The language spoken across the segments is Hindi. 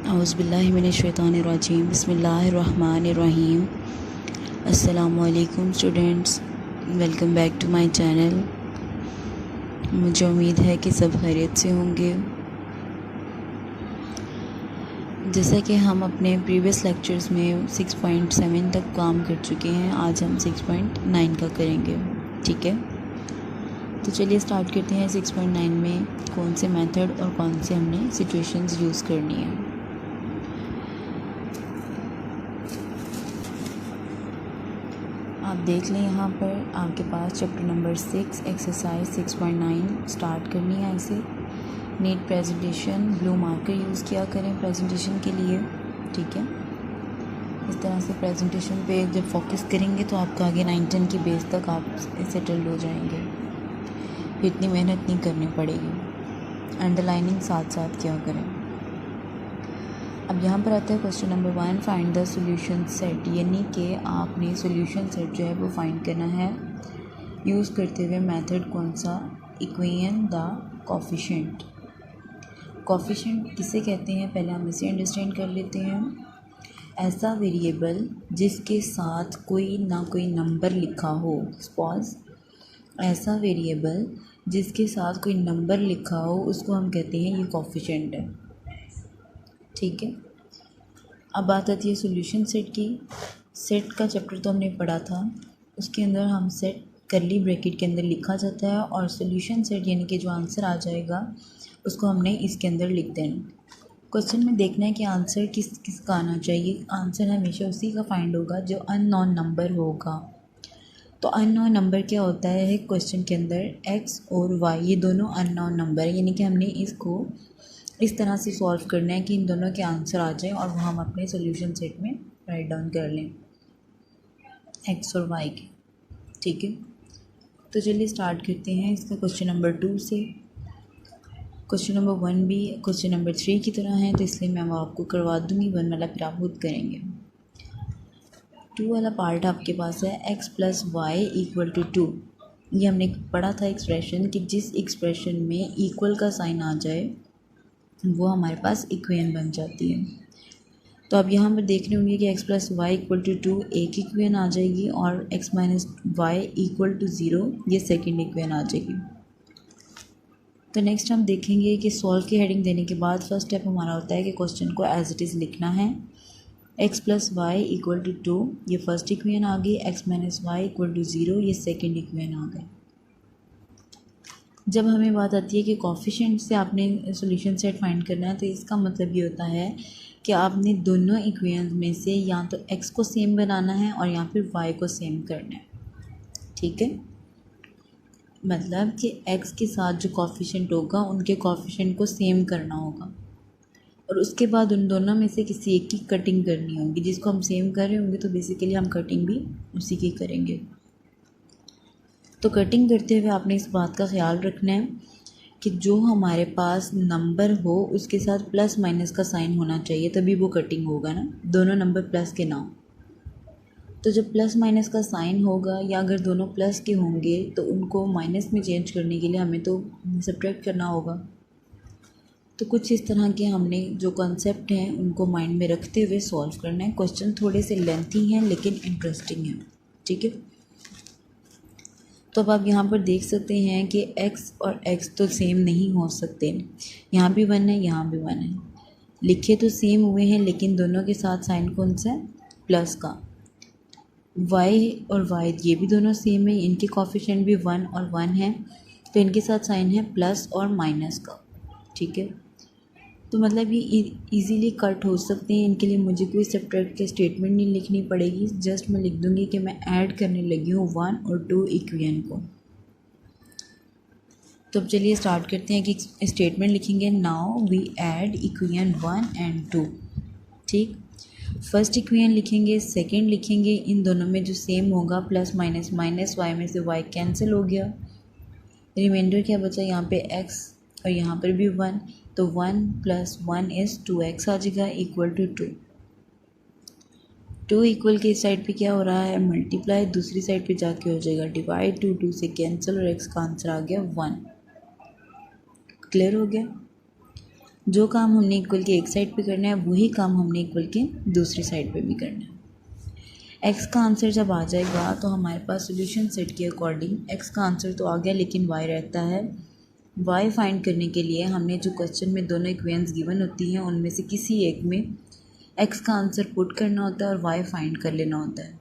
औज़ुबिल्लाहिमिनश्शैतानिर्रजीम बिस्मिल्लाहिर्रहमानिर्रहीम। अस्सलामुअलैकुम students, welcome back to my channel. मुझे उम्मीद है कि सब खैरियत से होंगे। जैसा कि हम अपने प्रीवियस लेक्चर्स में 6.7 तक काम कर चुके हैं, आज हम 6.9 का करेंगे। ठीक है, तो चलिए स्टार्ट करते हैं। 6.9 में कौन से मेथड और कौन से हमने सिचुएशंस यूज़ करनी है। आप देख लें, यहाँ पर आपके पास चैप्टर नंबर 6 एक्सरसाइज 6.9 स्टार्ट करनी है। ऐसे neat presentation, blue marker use किया करें प्रेजेंटेशन के लिए। ठीक है, इस तरह से प्रेजेंटेशन पे जब फोकस करेंगे तो आपका आगे 9-10 की बेस तक आप सेटल्ड हो जाएंगे, इतनी मेहनत नहीं करनी पड़ेगी। अंडरलाइनिंग साथ साथ क्या करें। अब यहाँ पर आता है question number 1, find the solution set, यानी कि आपने सॉल्यूशन सेट जो है वो फाइंड करना है यूज़ करते हुए मेथड कौन सा, इक्वेशन द कोफिशिएंट। कोफिशिएंट किसे कहते हैं, पहले हम इसे अंडरस्टैंड कर लेते हैं। ऐसा वेरिएबल जिसके साथ कोई ना कोई नंबर लिखा हो, सपोज ऐसा वेरिएबल जिसके साथ कोई नंबर लिखा हो उसको हम कहते हैं ये कोफिशिएंट है। ठीक है, अब बात आती है सॉल्यूशन सेट की। सेट का चैप्टर तो हमने पढ़ा था, उसके अंदर हम सेट करली ब्रैकेट के अंदर लिखा जाता है और सॉल्यूशन सेट यानी कि जो आंसर आ जाएगा उसको हमने इसके अंदर लिख देना। क्वेश्चन में देखना है कि आंसर किस का आना चाहिए। आंसर हमेशा उसी का फाइंड होगा जो अननोन नंबर होगा। तो अननोन नंबर क्या होता है क्वेश्चन के अंदर, एक्स और वाई ये दोनों अननोन नंबर है, यानी कि हमने इसको इस तरह से सॉल्व करना है कि इन दोनों के आंसर आ जाए और वो हम अपने सॉल्यूशन सेट में राइट डाउन कर लें, एक्स और वाई के। ठीक है, तो चलिए स्टार्ट करते हैं इसका क्वेश्चन नंबर 2 से। क्वेश्चन नंबर 1 भी क्वेश्चन नंबर 3 की तरह है, तो इसलिए मैं वो आपको करवा दूँगी। 1 वाला फिर आप खुद करेंगे। 2 वाला पार्ट आपके पास है X plus Y equal to 2। ये हमने पढ़ा था एक्सप्रेशन कि जिस एक्सप्रेशन में इक्वल का साइन आ जाए वो हमारे पास इक्वेशन बन जाती है। तो अब यहाँ पर देख रहे होंगे कि x plus Y equal to 2 एक इक्वेशन आ जाएगी और x minus Y equal to 0 ये सेकेंड इक्वेशन आ जाएगी। तो नेक्स्ट हम देखेंगे कि सॉल्व की हेडिंग देने के बाद फर्स्ट स्टेप हमारा होता है कि क्वेश्चन को एज इट इज़ लिखना है। x plus Y equal to 2 ये फर्स्ट इक्वेशन आ गई, x minus Y equal to 0 ये सेकेंड इक्वेशन आ गई। जब हमें बात आती है कि कोफिशिएंट से आपने सॉल्यूशन सेट फाइंड करना है, तो इसका मतलब ये होता है कि आपने दोनों इक्वेशन में से या तो x को सेम बनाना है और या फिर y को सेम करना है। ठीक है, मतलब कि x के साथ जो कोफिशिएंट होगा उनके कोफिशिएंट को सेम करना होगा और उसके बाद उन दोनों में से किसी एक की कटिंग करनी होगी। जिसको हम सेम कर रहे होंगे तो बेसिकली हम कटिंग भी उसी की करेंगे। तो कटिंग करते हुए आपने इस बात का ख्याल रखना है कि जो हमारे पास नंबर हो उसके साथ प्लस माइनस का साइन होना चाहिए, तभी वो कटिंग होगा ना, दोनों नंबर प्लस के ना हो। तो जब प्लस माइनस का साइन होगा या अगर दोनों प्लस के होंगे तो उनको माइनस में चेंज करने के लिए हमें तो सब्ट्रैक्ट करना होगा। तो कुछ इस तरह के हमने जो कॉन्सेप्ट हैं उनको माइंड में रखते हुए सॉल्व करना है। क्वेश्चन थोड़े से लेंथी हैं लेकिन इंटरेस्टिंग हैं। ठीक है, तो अब आप यहाँ पर देख सकते हैं कि x और x तो सेम नहीं हो सकते। यहाँ भी 1 है, यहाँ भी 1 है, लिखे तो सेम हुए हैं लेकिन दोनों के साथ साइन कौन सा है, प्लस का। y और y ये भी दोनों सेम है, इनके कोफिशिएंट भी 1 और 1 है, तो इनके साथ साइन है प्लस और माइनस का। ठीक है, तो मतलब ये इजीली कट हो सकते हैं। इनके लिए मुझे कोई सब्ट्रैक्ट की स्टेटमेंट नहीं लिखनी पड़ेगी, जस्ट मैं लिख दूँगी कि मैं ऐड करने लगी हूँ 1 और 2 इक्वेशन को। तो अब चलिए स्टार्ट करते हैं कि स्टेटमेंट लिखेंगे। Now we add equation 1 and 2। ठीक, फर्स्ट इक्वेशन लिखेंगे, सेकंड लिखेंगे, इन दोनों में जो सेम होगा प्लस माइनस, माइनस वाई में से वाई कैंसिल हो गया, रिमाइंडर क्या बचा, यहाँ पे x और यहाँ पर भी 1, तो 1 प्लस 1 इज़ 2x आ जाएगा इक्वल टू 2। 2 इक्वल के इस साइड पे क्या हो रहा है, मल्टीप्लाई, दूसरी साइड पे जाके हो जाएगा डिवाइड, 2 2 से कैंसिल और x का आंसर आ गया 1। क्लियर हो गया। जो काम हमने इक्वल के एक साइड पे करना है वही काम हमने इक्वल के दूसरी साइड पे भी करना है। एक्स का आंसर जब आ जाएगा तो हमारे पास सोल्यूशन सेट के अकॉर्डिंग एक्स का आंसर तो आ गया लेकिन वाई रहता है। वाई फाइंड करने के लिए हमने जो क्वेश्चन में दोनों इक्वेशंस गिवन होती हैं उनमें से किसी एक में एक्स का आंसर पुट करना होता है और वाई फाइंड कर लेना होता है।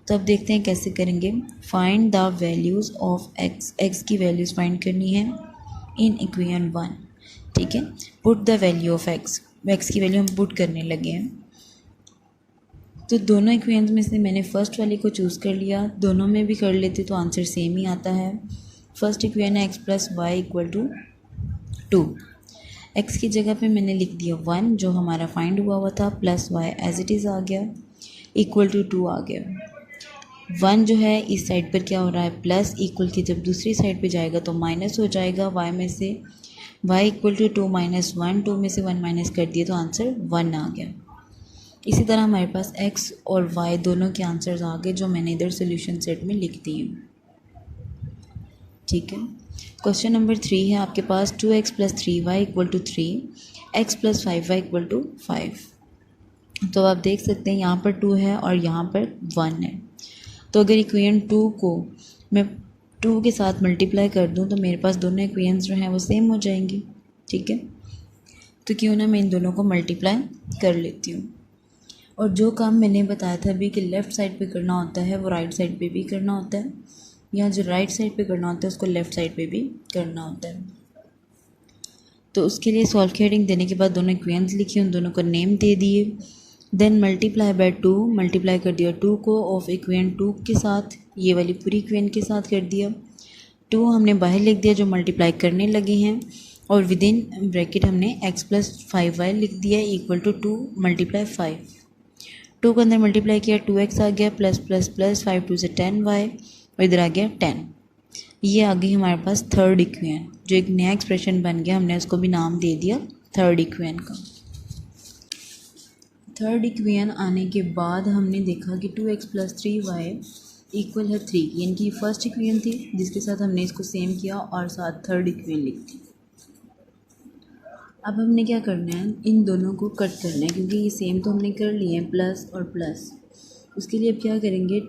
तो अब देखते हैं कैसे करेंगे। Find the values of x, x की वैल्यूज़ फाइंड करनी है इन इक्वेशन 1। ठीक है, put the value of x, x की वैल्यू हम पुट करने लगे हैं। तो दोनों इक्वेशंस में से मैंने फर्स्ट वाली को चूज़ कर लिया, दोनों में भी कर लेते तो आंसर सेम ही आता है। फर्स्ट इक्वेशन है X plus Y equal to 2। X की जगह पे मैंने लिख दिया 1 जो हमारा फाइंड हुआ था, plus y as it is आ गया, इक्वल टू 2 आ गया। 1 जो है इस साइड पर क्या हो रहा है प्लस, इक्वल की जब दूसरी साइड पे जाएगा तो माइनस हो जाएगा। y में से y इक्वल टू 2 माइनस 1, 2 में से 1 माइनस कर दिए तो आंसर 1 आ गया। इसी तरह हमारे पास x और y दोनों के आंसर्स आ गए जो मैंने इधर सोल्यूशन सेट में लिख दिए। ठीक है, क्वेश्चन नंबर 3 है आपके पास 2x plus 3y equal to 3, x plus 5y equal to 5। तो आप देख सकते हैं यहाँ पर 2 है और यहाँ पर 1 है। तो अगर इक्वेशन 2 को मैं 2 के साथ मल्टीप्लाई कर दूँ तो मेरे पास दोनों इक्वेशंस जो हैं वो सेम हो जाएंगी। ठीक है, तो क्यों ना मैं इन दोनों को मल्टीप्लाई कर लेती हूँ। और जो काम मैंने बताया था अभी कि लेफ़्ट साइड पे करना होता है वो राइट साइड पे भी करना होता है, या जो राइट साइड पे करना होता है उसको लेफ़्ट साइड पे भी करना होता है। तो उसके लिए सॉल्व की हेडिंग देने के बाद दोनों इक्वेशंस लिखी, उन दोनों को नेम दे दिए, देन मल्टीप्लाई बाय 2, मल्टीप्लाई कर दिया 2 को ऑफ इक्वेशन 2 के साथ, ये वाली पूरी इक्वेशन के साथ कर दिया। 2 हमने बाहर लिख दिया जो मल्टीप्लाई करने लगे हैं, और विद इन ब्रैकेट हमने x प्लस 5y लिख दिया इक्वल टू 2 मल्टीप्लाई 5। 2 को अंदर मल्टीप्लाई किया 2x आ गया, प्लस प्लस प्लस 5 2 से 10y, और इधर आ गया 10। ये आ गई हमारे पास थर्ड इक्वेशन, जो एक नया एक्सप्रेशन बन गया, हमने उसको भी नाम दे दिया थर्ड इक्वेशन का। थर्ड इक्वेशन आने के बाद हमने देखा कि 2x प्लस 3y इक्वल है 3, यानी कि फर्स्ट इक्वेशन थी जिसके साथ हमने इसको सेम किया और साथ थर्ड इक्वेशन लिख दी। अब हमने क्या करना है, इन दोनों को कट करना है क्योंकि ये सेम तो हमने कर लिए हैं प्लस और प्लस। उसके लिए अब क्या करेंगे,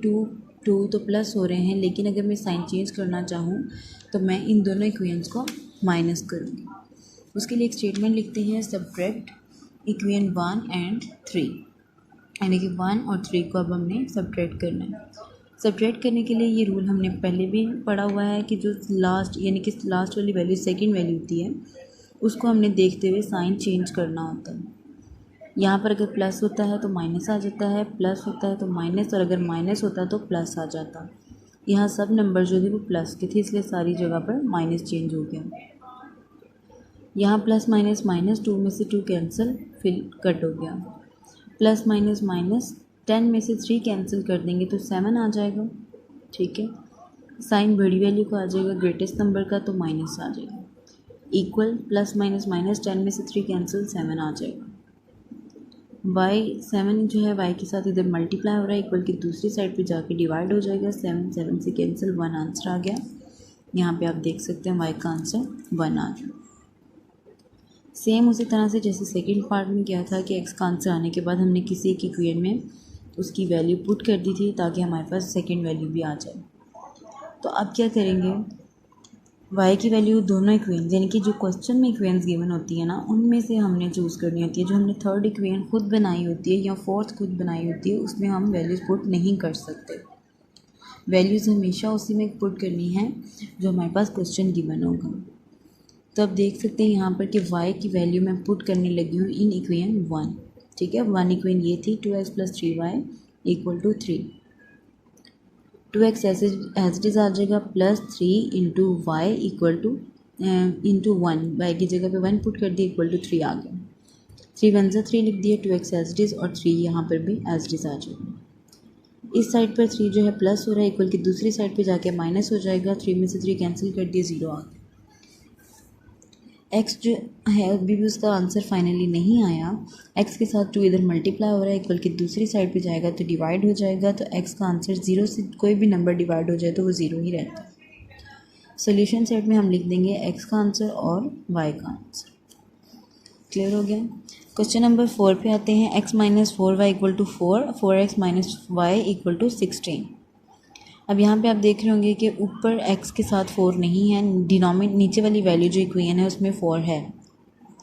2 तो प्लस हो रहे हैं, लेकिन अगर मैं साइन चेंज करना चाहूँ तो मैं इन दोनों इक्वेशंस को माइनस करूँगी। उसके लिए एक स्टेटमेंट लिखते हैं, सब्ट्रैक्ट इक्वेशन 1 एंड 3, यानी कि 1 और 3 को अब हमने सब्ट्रैक्ट करना है। सब्ट्रैक्ट करने के लिए ये रूल हमने पहले भी पढ़ा हुआ है कि जो लास्ट यानी कि लास्ट वाली वैल्यू सेकंड वैल्यू होती है उसको हमने देखते हुए साइन चेंज करना होता है। यहाँ पर अगर प्लस होता है तो माइनस आ जाता है, प्लस होता है तो माइनस, और अगर माइनस होता है तो प्लस आ जाता। यहाँ सब नंबर जो थे वो प्लस के थे, इसलिए सारी जगह पर माइनस चेंज हो गया। यहाँ प्लस माइनस माइनस, 2 में से 2 कैंसिल, फिर कट हो गया। प्लस माइनस माइनस, 10 में से 3 कैंसिल कर देंगे तो 7 आ जाएगा। ठीक है, साइन बड़ी वैल्यू का आ जाएगा, ग्रेटेस्ट नंबर का, तो माइनस आ जाएगा। इक्वल प्लस माइनस माइनस, 10 में से 3 कैंसिल, 7 आ जाएगा। y 7 जो है y के साथ इधर मल्टीप्लाई हो रहा है, इक्वल की दूसरी साइड पे जाके डिवाइड हो जाएगा। 7 से कैंसिल, 1 आंसर आ गया। यहाँ पे आप देख सकते हैं y का आंसर 1 आ गया। सेम उसी तरह से जैसे सेकंड पार्ट में किया था कि x का आंसर आने के बाद हमने किसी एक इक्वेशन में उसकी वैल्यू पुट कर दी थी ताकि हमारे पास सेकंड वैल्यू भी आ जाए। तो अब क्या करेंगे, y की वैल्यू दोनों इक्वेशन यानी कि जो क्वेश्चन में इक्वेशंस गिवन होती है ना उनमें से हमने चूज़ करनी होती है। जो हमने थर्ड इक्वेशन खुद बनाई होती है या फोर्थ खुद बनाई होती है उसमें हम वैल्यूज़ पुट नहीं कर सकते। वैल्यूज़ हमेशा उसी में पुट करनी है जो हमारे पास क्वेश्चन गिवन होगा। तो अब देख सकते हैं यहाँ पर कि y की वैल्यू मैं पुट करने लगी हूँ इन इक्वेशन 1। ठीक है, 1 इक्वेशन ये थी 2x plus 3y equal to 3। 2x as it is आ जाएगा, plus 3 into y equal to into 1, y की जगह पे 1 पुट कर दिया, इक्वल टू 3 आ गया। 3 1 3 लिख दिया, 2x एज इट इज़, और 3 यहाँ पर भी एज इट इज़ आ जाएगा। इस साइड पर 3 जो है प्लस हो रहा है, इक्वल की दूसरी साइड पे जाके माइनस हो जाएगा। 3 में से 3 कैंसिल कर दिया, 0 आ गया। x जो है अभी भी उसका आंसर फाइनली नहीं आया। x के साथ 2 इधर मल्टीप्लाई हो रहा है, इक्वल की दूसरी साइड पे जाएगा तो डिवाइड हो जाएगा। तो x का आंसर 0 से कोई भी नंबर डिवाइड हो जाए तो वो 0 ही रहता है। सोल्यूशन सेट में हम लिख देंगे x का आंसर और y का आंसर। क्लियर हो गया। क्वेश्चन नंबर 4 पे आते हैं। x minus 4y equal to 4x minus Y equal to 16। अब यहाँ पे आप देख रहे होंगे कि ऊपर x के साथ 4 नहीं है, नीचे वाली वैल्यू जो इक्वेशन है उसमें 4 है,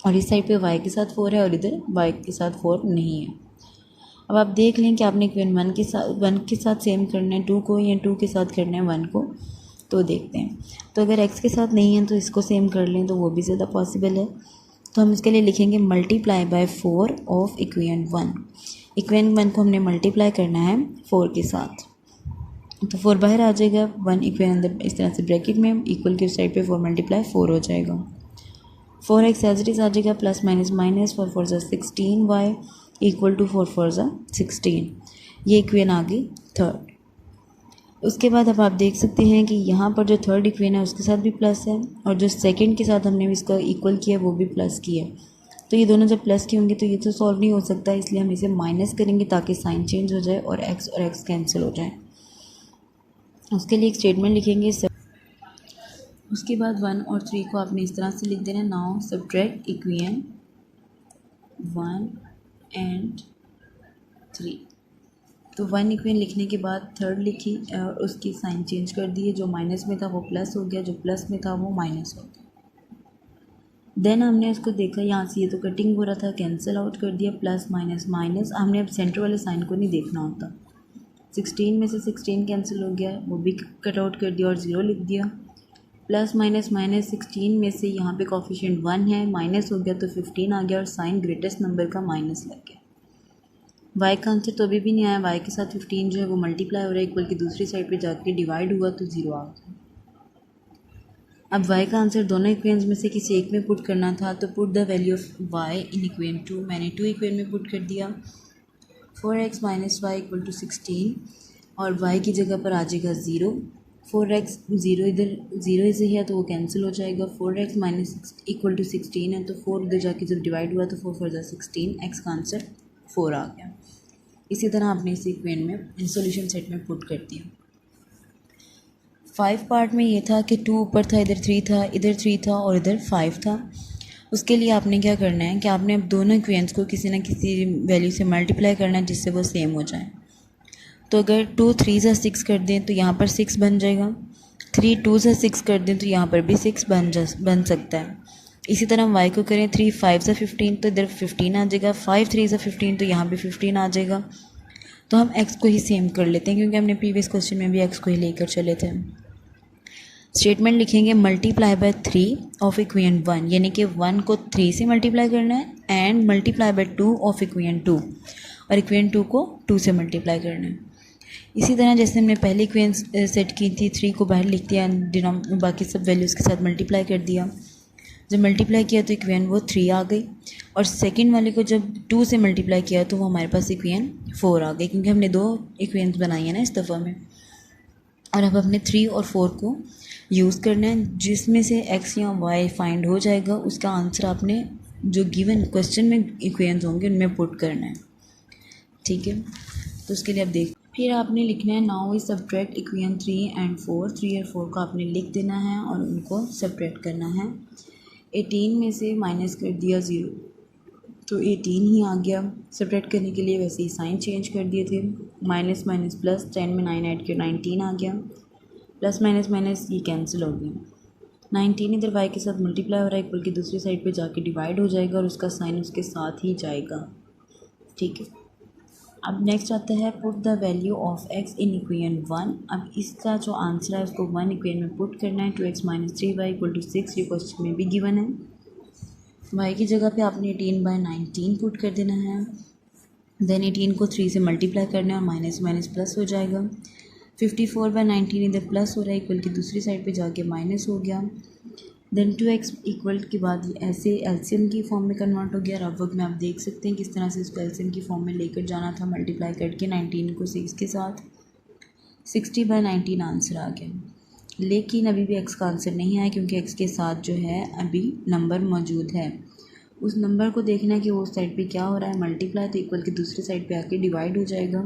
और इस साइड पे y के साथ 4 है और इधर y के साथ 4 नहीं है। अब आप देख लें कि आपने इक्वेशन 1 के साथ सेम करना है 2 को या 2 के साथ करना है 1 को, तो देखते हैं। तो अगर x के साथ नहीं है तो इसको सेम कर लें तो वो भी ज़्यादा पॉसिबल है। तो हम इसके लिए लिखेंगे multiply by 4 of equation 1। Equation 1 को हमने मल्टीप्लाई करना है 4 के साथ, तो 4 बाहर आ जाएगा, 1 इक्वेशन अंदर इस तरह से ब्रैकेट में, इक्वल की साइड पे 4 मल्टीप्लाई 4 हो जाएगा। 4x एज इट इज़ आ जाएगा, plus minus minus 4 4 16 y equal to 4 4 16। ये इक्वेशन आ गई थर्ड। उसके बाद अब आप देख सकते हैं कि यहाँ पर जो थर्ड इक्वेशन है उसके साथ भी प्लस है, और जो सेकंड के साथ हमने इसका इक्वल किया वो भी प्लस किया है। तो ये दोनों जब प्लस के होंगे तो ये तो सॉल्व नहीं हो सकता, इसलिए हम इसे माइनस करेंगे ताकि साइन चेंज हो जाए और x कैंसिल हो जाए। उसके लिए एक स्टेटमेंट लिखेंगे। उसके बाद 1 और 3 को आपने इस तरह से लिख देना। Now subtract equation 1 and 3। तो 1 इक्वेशन लिखने के बाद थर्ड लिखी और उसकी साइन चेंज कर दिए, जो माइनस में था वो प्लस हो गया, जो प्लस में था वो माइनस हो गया। देन हमने इसको देखा, यहाँ से ये तो कटिंग हो रहा था, कैंसिल आउट कर दिया, प्लस माइनस माइनस। हमने अब सेंटर वाले साइन को नहीं देखना होता। 16 में से 16 कैंसिल हो गया, वो भी कट आउट कर दिया और 0 लिख दिया। प्लस माइनस माइनस 16 में से यहाँ पे कोफिशिएंट 1 है, माइनस हो गया तो 15 आ गया और साइन ग्रेटेस्ट नंबर का माइनस लग गया। y का आंसर तो अभी भी नहीं आया, y के साथ 15 जो है वो मल्टीप्लाई हो रहा है, इक्वल की दूसरी साइड पे जाके डिवाइड हुआ तो 0 आ गया। अब y का आंसर दोनों इक्वेशंस में से किसी एक में पुट करना था, तो put the value of y in equation 2। मैंने 2 इक्वेशन में पुट कर दिया। 4x minus Y equal to 16 और y की जगह पर आ जाएगा 0। 4x 0 इधर 0 इसे है तो वो कैंसिल हो जाएगा। 4x माइनस इक्वल टू 16 है तो 4 उधर जाके जब डिवाइड हुआ तो 4 4 16, x का आंसर 4 आ गया। इसी तरह आपने इस इक्वेशन में सॉल्यूशन सेट में पुट कर दिया। 5 पार्ट में ये था कि 2 ऊपर था, इधर 3 था, इधर 3 था और इधर 5 था। उसके लिए आपने क्या करना है कि आपने अब दोनों इक्वेशंस को किसी न किसी वैल्यू से मल्टीप्लाई करना है जिससे वो सेम हो जाए। तो अगर 2 3 से 6 कर दें तो यहाँ पर 6 बन जाएगा, 3 2 से 6 कर दें तो यहाँ पर भी 6 बन सकता है। इसी तरह हम y को करें 3 5 से 15 तो इधर 15 आ जाएगा, 5 3 से 15 तो यहाँ भी 15 आ जाएगा। तो हम x को ही सेम कर लेते हैं क्योंकि हमने प्रीवियस क्वेश्चन में भी x को ही लेकर चले थे। स्टेटमेंट लिखेंगे मल्टीप्लाई बाय 3 ऑफ इक्वेशन 1, यानी कि 1 को 3 से मल्टीप्लाई करना है, and multiply by 2 of equation 2, और इक्वेशन 2 को 2 से मल्टीप्लाई करना है। इसी तरह जैसे हमने पहले इक्वेशन सेट की थी, 3 को बाहर लिख दिया, बाकी सब वैल्यूज़ के साथ मल्टीप्लाई कर दिया। जब मल्टीप्लाई किया तो इक्वेशन वो 3 आ गई, और सेकंड वाले को जब 2 से मल्टीप्लाई किया तो वो हमारे पास इक्वेशन 4 आ गई, क्योंकि हमने 2 इक्वेशंस बनाई है ना इस दफ़ा में। और अब हमने 3 और 4 को यूज़ करना है, जिसमें से x या y फाइंड हो जाएगा उसका आंसर आपने जो गिवन क्वेश्चन में इक्वेशंस होंगे उनमें पुट करना है। ठीक है, तो उसके लिए अब देख, फिर आपने लिखना है now we subtract equation 3 and 4। 3 और 4 को आपने लिख देना है और उनको सब्ट्रैक्ट करना है। 18 में से माइनस कर दिया 0 तो 18 ही आ गया। सब्ट्रैक्ट करने के लिए वैसे ही साइन चेंज कर दिए थे, माइनस माइनस प्लस, 10 में 9 ऐड किया 19 आ गया, प्लस माइनस माइनस ये कैंसिल हो गया। 19 इधर y के साथ मल्टीप्लाई हो रहा है, इक्वल की दूसरी साइड पे जाके डिवाइड हो जाएगा और उसका साइन उसके साथ ही जाएगा। ठीक है, अब नेक्स्ट आता है put the value of x in equation 1। अब इसका जो आंसर है उसको 1 इक्वेशन में पुट करना है। 2x minus 3y equal to 6, ये क्वेश्चन में भी गिवन है। y की जगह पे आपने 18/19 पुट कर देना है। देन 18 को 3 से मल्टीप्लाई करना है और माइनस माइनस प्लस हो जाएगा। 54/19 इधर प्लस हो रहा है, इक्वल की दूसरी साइड पे जाके माइनस हो गया। देन 2x इक्वल के बाद ऐसे एलसीएम की फॉर्म में कन्वर्ट हो गया। और अब वक्त में आप देख सकते हैं किस तरह से इसको एलसीएम की फॉर्म में लेकर जाना था, मल्टीप्लाई करके 19 को 6 के साथ 60/19 आंसर आ गया। लेकिन अभी भी x का आंसर नहीं आया क्योंकि x के साथ जो है अभी नंबर मौजूद है। उस नंबर को देखना है कि वो उस साइड पे क्या हो रहा है, मल्टीप्लाई तो इक्वल की दूसरी साइड पे आके डिवाइड हो जाएगा।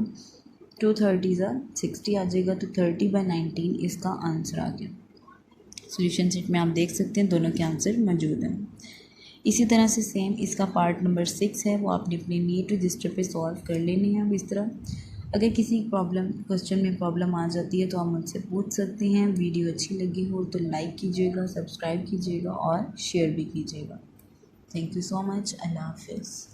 2 30 60 आ जाएगा, तो 30/19 इसका आंसर आ गया। सॉल्यूशन सेट में आप देख सकते हैं दोनों के आंसर मौजूद हैं। इसी तरह से सेम इसका पार्ट नंबर 6 है, वो आपने अपने नीट रजिस्टर पे सॉल्व कर लेने हैं। अब इस तरह अगर किसी क्वेश्चन में प्रॉब्लम आ जाती है तो आप मुझसे पूछ सकते हैं। वीडियो अच्छी लगी हो तो लाइक कीजिएगा, सब्सक्राइब कीजिएगा और शेयर भी कीजिएगा। Thank you so much. Allah हाफिज़।